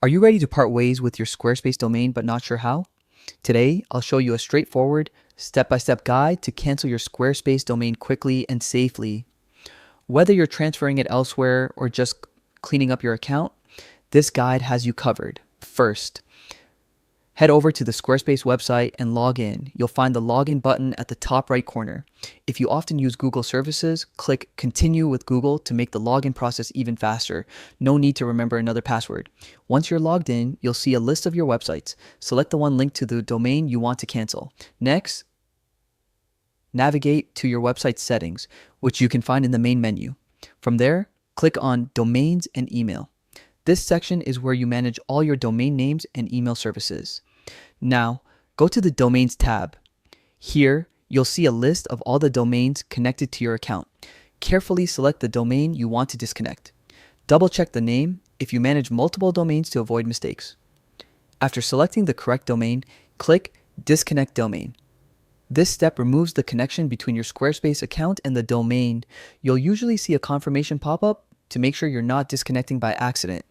Are you ready to part ways with your Squarespace domain but not sure how? Today, I'll show you a straightforward, step-by-step guide to cancel your Squarespace domain quickly and safely. Whether you're transferring it elsewhere or just cleaning up your account, this guide has you covered. First, head over to the Squarespace website and log in. You'll find the login button at the top right corner. If you often use Google services, click Continue with Google to make the login process even faster. No need to remember another password. Once you're logged in, you'll see a list of your websites. Select the one linked to the domain you want to cancel. Next, navigate to your website settings, which you can find in the main menu. From there, click on Domains and Email. This section is where you manage all your domain names and email services. Now, go to the Domains tab. Here, you'll see a list of all the domains connected to your account. Carefully select the domain you want to disconnect. Double-check the name if you manage multiple domains to avoid mistakes. After selecting the correct domain, click Disconnect Domain. This step removes the connection between your Squarespace account and the domain. You'll usually see a confirmation pop up to make sure you're not disconnecting by accident.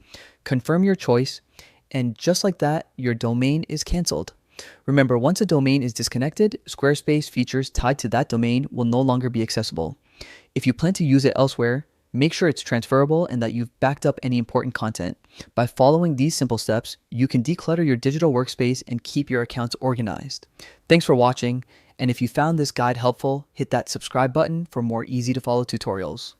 Confirm your choice, and just like that, your domain is canceled. Remember, once a domain is disconnected, Squarespace features tied to that domain will no longer be accessible. If you plan to use it elsewhere, make sure it's transferable and that you've backed up any important content. By following these simple steps, you can declutter your digital workspace and keep your accounts organized. Thanks for watching, and if you found this guide helpful, hit that subscribe button for more easy to follow tutorials.